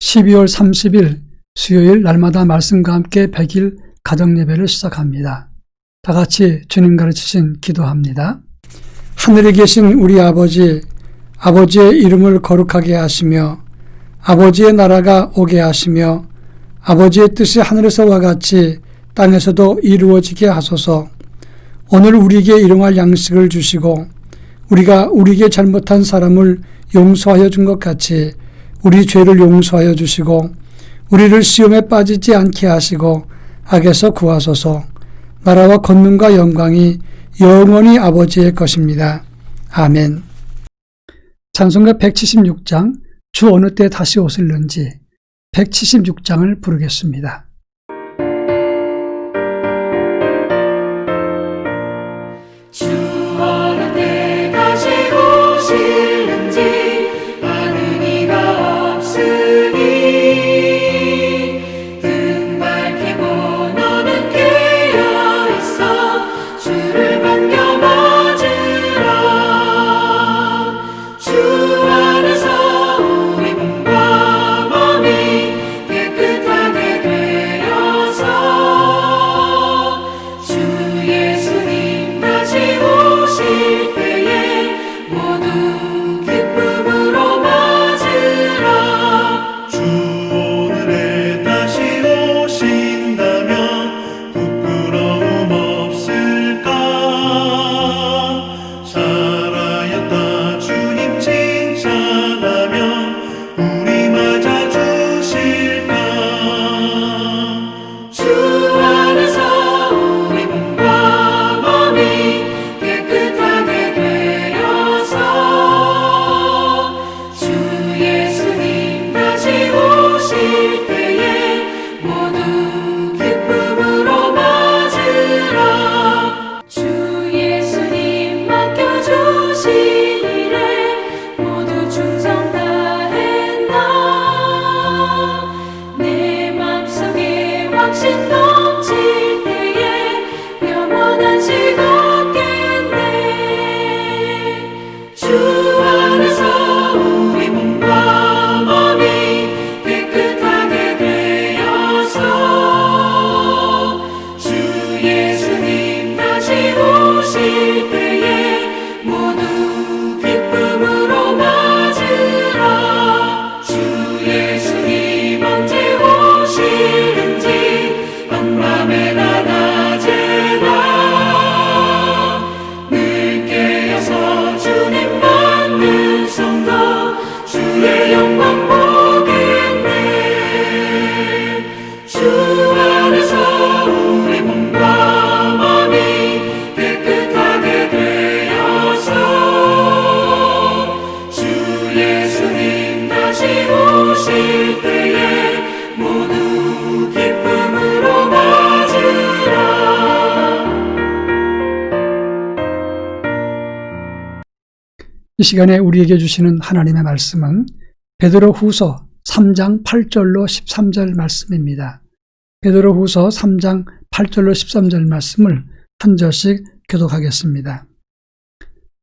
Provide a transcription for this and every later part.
12월 30일 수요일 날마다 말씀과 함께 100일 가정예배를 시작합니다. 다 같이 주님 가르치신 기도합니다. 하늘에 계신 우리 아버지, 아버지의 이름을 거룩하게 하시며 아버지의 나라가 오게 하시며 아버지의 뜻이 하늘에서와 같이 땅에서도 이루어지게 하소서. 오늘 우리에게 일용할 양식을 주시고 우리가 우리에게 잘못한 사람을 용서하여 준 것 같이 우리 죄를 용서하여 주시고 우리를 시험에 빠지지 않게 하시고 악에서 구하소서. 나라와 권능과 영광이 영원히 아버지의 것입니다. 아멘. 찬송가 176장 주 어느 때 다시 오실는지 176장을 부르겠습니다. 주 어느 때 다시 오실는지 아는 이가 없으니 등 밝히고 너는 깨어있어 주를 반겨 맞으라. 주 안에서 우리 몸과 몸이 깨끗하게 되어서 주 예수님 다시 오실 때에 모두 기쁨으로 맞으라. 주 오늘에 다시 오신다면 부끄러움 없을까? 살아였다 주님 칭찬하며 우리 맞아 주실까? 주 안에서 우리 몸과 몸이 깨끗하게 되어서 주 예수님 다시 오실 때에 모두 기쁨으로 맞으라. 주 예수님 맡겨주신 일에 모두 충성 다했나. 내 맘속에 확신 넘칠 때에 영원한 식 얻겠네. 주 안에서 우리 몸과 몸이 깨끗하게 되어서 주 예수님 다시 오실 때에 모두 기쁨으로 맞으라. 주 예수님 언제 오시는지 밤밤에나 낮에나 늘 깨어서 주님 받는 성도 주의 영광 보겠네. 주 안에서 우리 몸과 몸이 깨끗하게 되어서 주 예수님 다시 오실 때에 모두 기쁨으로 맞으라. 이 시간에 우리에게 주시는 하나님의 말씀은 베드로후서 3장 8절로 13절 말씀입니다. 베드로후서 3장 8절로 13절 말씀을 한 절씩 교독하겠습니다.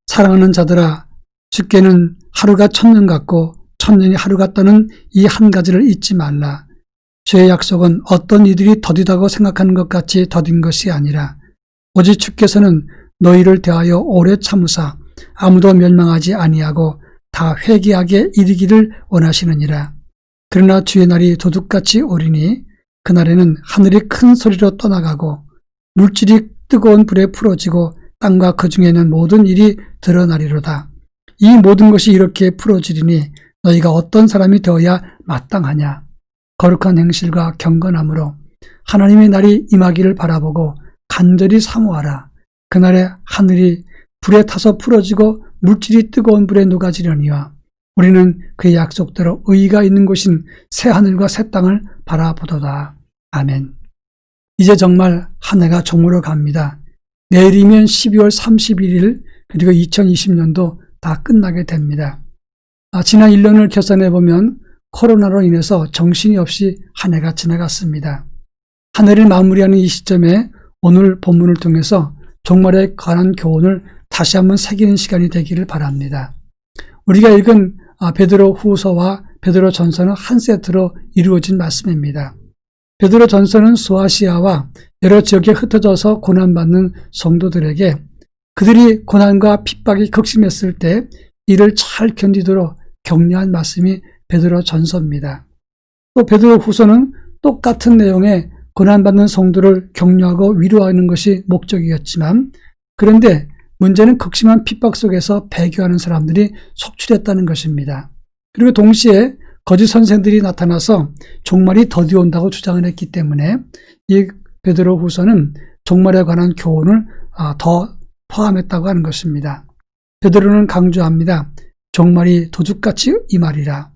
사랑하는 자들아, 주께는 하루가 천년 같고 천년이 하루 같다는 이 한 가지를 잊지 말라. 주의 약속은 어떤 이들이 더디다고 생각하는 것 같이 더딘 것이 아니라 오직 주께서는 너희를 대하여 오래 참으사 아무도 멸망하지 아니하고 다 회개하게 이르기를 원하시느니라. 그러나 주의 날이 도둑같이 오리니 그날에는 하늘이 큰 소리로 떠나가고 물질이 뜨거운 불에 풀어지고 땅과 그 중에 있는 모든 일이 드러나리로다. 이 모든 것이 이렇게 풀어지리니 너희가 어떤 사람이 되어야 마땅하냐. 거룩한 행실과 경건함으로 하나님의 날이 임하기를 바라보고 간절히 사모하라. 그날에 하늘이 불에 타서 풀어지고 물질이 뜨거운 불에 녹아지려니와 우리는 그의 약속대로 의의가 있는 곳인 새 하늘과 새 땅을 바라보도다. 아멘. 이제 정말 한 해가 저물어 갑니다. 내일이면 12월 31일 그리고 2020년도 다 끝나게 됩니다. 지난 1년을 계산해 보면 코로나로 인해서 정신이 없이 한 해가 지나갔습니다. 한 해를 마무리하는 이 시점에 오늘 본문을 통해서 종말에 관한 교훈을 다시 한번 새기는 시간이 되기를 바랍니다. 우리가 읽은 베드로 후서와 베드로 전서는 한 세트로 이루어진 말씀입니다. 베드로 전서는 소아시아와 여러 지역에 흩어져서 고난받는 성도들에게 그들이 고난과 핍박이 극심했을 때 이를 잘 견디도록 격려한 말씀이 베드로 전서입니다. 또 베드로 후서는 똑같은 내용의 고난받는 성도를 격려하고 위로하는 것이 목적이었지만, 그런데 문제는 극심한 핍박 속에서 배교하는 사람들이 속출했다는 것입니다. 그리고 동시에 거짓 선생들이 나타나서 종말이 더디 온다고 주장을 했기 때문에 이 베드로 후서는 종말에 관한 교훈을 더 포함했다고 하는 것입니다. 베드로는 강조합니다. 종말이 도둑같이 임하리라.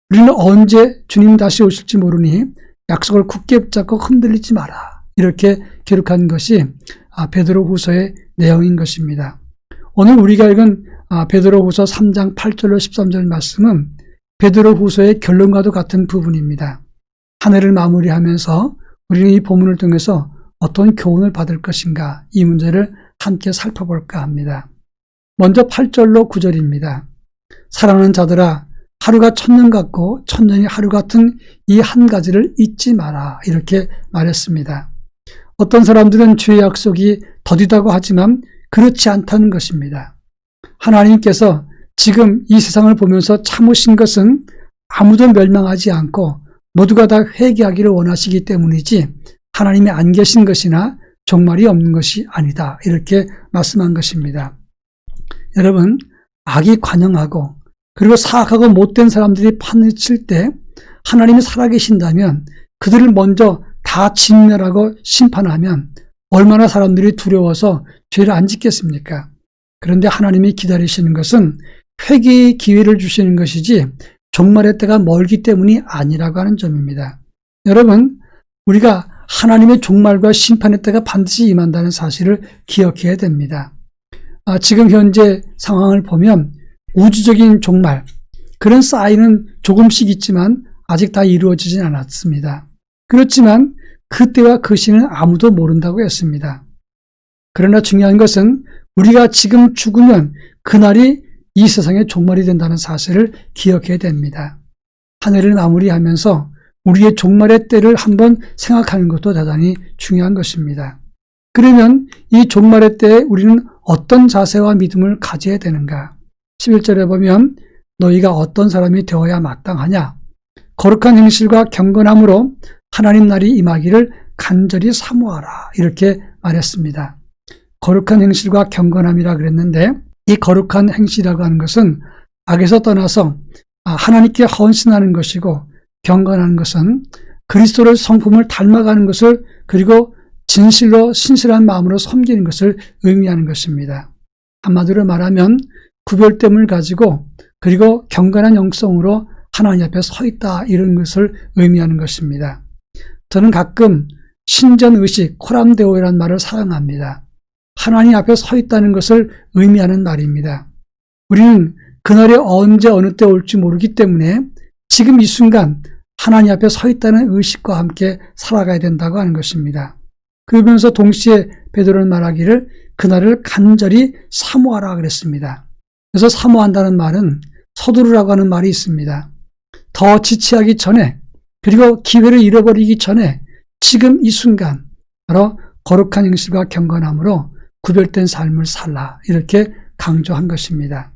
우리는 언제 주님 다시 오실지 모르니 약속을 굳게 붙잡고 흔들리지 마라. 이렇게 기록한 것이 베드로 후서의 내용인 것입니다. 오늘 우리가 읽은 베드로 후서 3장 8절로 13절 말씀은 베드로 후서의 결론과도 같은 부분입니다. 한 해를 마무리하면서 우리는 이 본문을 통해서 어떤 교훈을 받을 것인가, 이 문제를 함께 살펴볼까 합니다. 먼저 8절로 9절입니다. 사랑하는 자들아, 하루가 천년 같고 천년이 하루 같은 이 한 가지를 잊지 마라. 이렇게 말했습니다. 어떤 사람들은 주의 약속이 더디다고 하지만 그렇지 않다는 것입니다. 하나님께서 지금 이 세상을 보면서 참으신 것은 아무도 멸망하지 않고 모두가 다 회개하기를 원하시기 때문이지 하나님이 안 계신 것이나 종말이 없는 것이 아니다. 이렇게 말씀한 것입니다. 여러분, 악이 관영하고 그리고 사악하고 못된 사람들이 판을 칠 때 하나님이 살아계신다면 그들을 먼저 다 진멸하고 심판하면 얼마나 사람들이 두려워서 죄를 안 짓겠습니까? 그런데 하나님이 기다리시는 것은 회개의 기회를 주시는 것이지 종말의 때가 멀기 때문이 아니라고 하는 점입니다. 여러분, 우리가 하나님의 종말과 심판의 때가 반드시 임한다는 사실을 기억해야 됩니다. 지금 현재 상황을 보면 우주적인 종말, 그런 사인은 조금씩 있지만 아직 다 이루어지진 않았습니다. 그렇지만 그때와 그 시는 아무도 모른다고 했습니다. 그러나 중요한 것은 우리가 지금 죽으면 그날이 이 세상의 종말이 된다는 사실을 기억해야 됩니다. 한 해를 마무리하면서 우리의 종말의 때를 한번 생각하는 것도 대단히 중요한 것입니다. 그러면 이 종말의 때에 우리는 어떤 자세와 믿음을 가져야 되는가? 11절에 보면 너희가 어떤 사람이 되어야 마땅하냐? 거룩한 행실과 경건함으로 하나님 날이 임하기를 간절히 사모하라. 이렇게 말했습니다. 거룩한 행실과 경건함이라 그랬는데 이 거룩한 행실이라고 하는 것은 악에서 떠나서 하나님께 헌신하는 것이고, 경건하는 것은 그리스도의 성품을 닮아가는 것을, 그리고 진실로 신실한 마음으로 섬기는 것을 의미하는 것입니다. 한마디로 말하면 구별됨을 가지고 그리고 경건한 영성으로 하나님 앞에 서 있다, 이런 것을 의미하는 것입니다. 저는 가끔 신전의식, 코람데오이라는 말을 사용합니다. 하나님 앞에 서 있다는 것을 의미하는 말입니다. 우리는 그날이 언제 어느 때 올지 모르기 때문에 지금 이 순간 하나님 앞에 서 있다는 의식과 함께 살아가야 된다고 하는 것입니다. 그러면서 동시에 베드로는 말하기를 그날을 간절히 사모하라 그랬습니다. 그래서 사모한다는 말은 서두르라고 하는 말이 있습니다. 더 지체하기 전에, 그리고 기회를 잃어버리기 전에 지금 이 순간 바로 거룩한 행실과 경건함으로 구별된 삶을 살라, 이렇게 강조한 것입니다.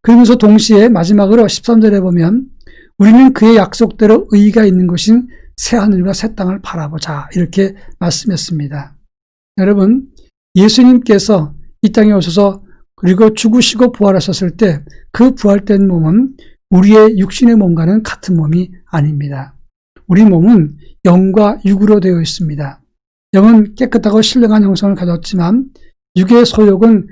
그러면서 동시에 마지막으로 13절에 보면 우리는 그의 약속대로 의의가 있는 곳인 새하늘과 새 땅을 바라보자, 이렇게 말씀했습니다. 여러분, 예수님께서 이 땅에 오셔서 그리고 죽으시고 부활하셨을 때 그 부활된 몸은 우리의 육신의 몸과는 같은 몸이 아닙니다. 우리 몸은 영과 육으로 되어 있습니다. 영은 깨끗하고 신령한 형성을 가졌지만 육의 소욕은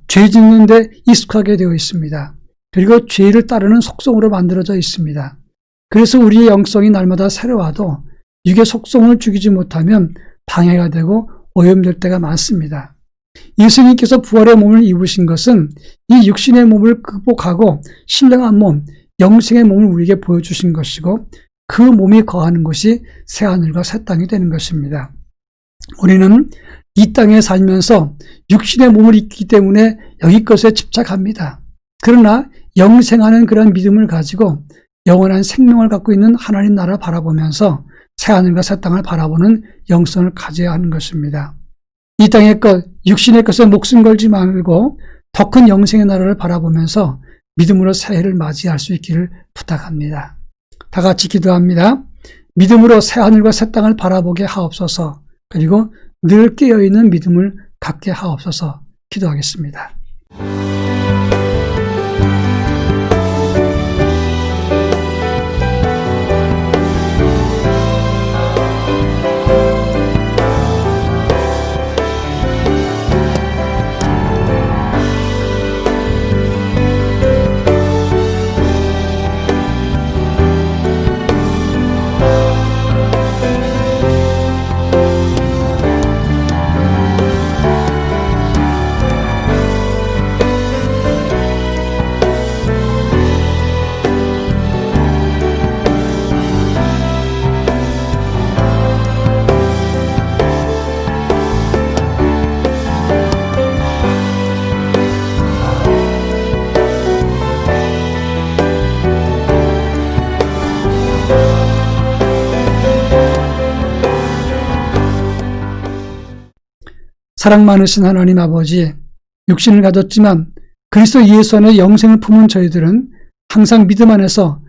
죄 짓는 데 익숙하게 되어 있습니다. 그리고 죄를 따르는 속성으로 만들어져 있습니다. 그래서 우리의 영성이 날마다 새로워도 육의 속성을 죽이지 못하면 방해가 되고 오염될 때가 많습니다. 예수님께서 부활의 몸을 입으신 것은 이 육신의 몸을 극복하고 신령한 몸, 영생의 몸을 우리에게 보여주신 것이고, 그 몸이 거하는 곳이 새하늘과 새 땅이 되는 것입니다. 우리는 이 땅에 살면서 육신의 몸을 입기 때문에 여기 것에 집착합니다. 그러나 영생하는 그런 믿음을 가지고 영원한 생명을 갖고 있는 하나님 나라를 바라보면서 새하늘과 새 땅을 바라보는 영성을 가져야 하는 것입니다. 이 땅의 것, 육신의 것에 목숨 걸지 말고 더 큰 영생의 나라를 바라보면서 믿음으로 새해를 맞이할 수 있기를 부탁합니다. 다 같이 기도합니다. 믿음으로 새하늘과 새 땅을 바라보게 하옵소서. 그리고 늘 깨어있는 믿음을 갖게 하옵소서. 기도하겠습니다. 사랑 많으신 하나님 아버지, 육신을 가졌지만 그리스도 예수 안에 영생을 품은 저희들은 항상 믿음 안에서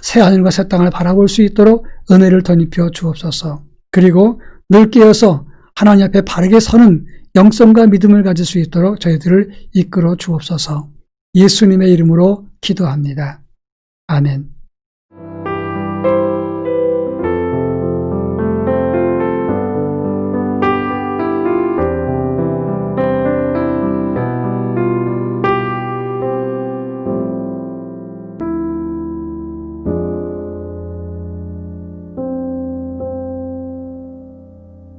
새하늘과 새 땅을 바라볼 수 있도록 은혜를 덧입혀 주옵소서. 그리고 늘 깨어서 하나님 앞에 바르게 서는 영성과 믿음을 가질 수 있도록 저희들을 이끌어 주옵소서. 예수님의 이름으로 기도합니다. 아멘.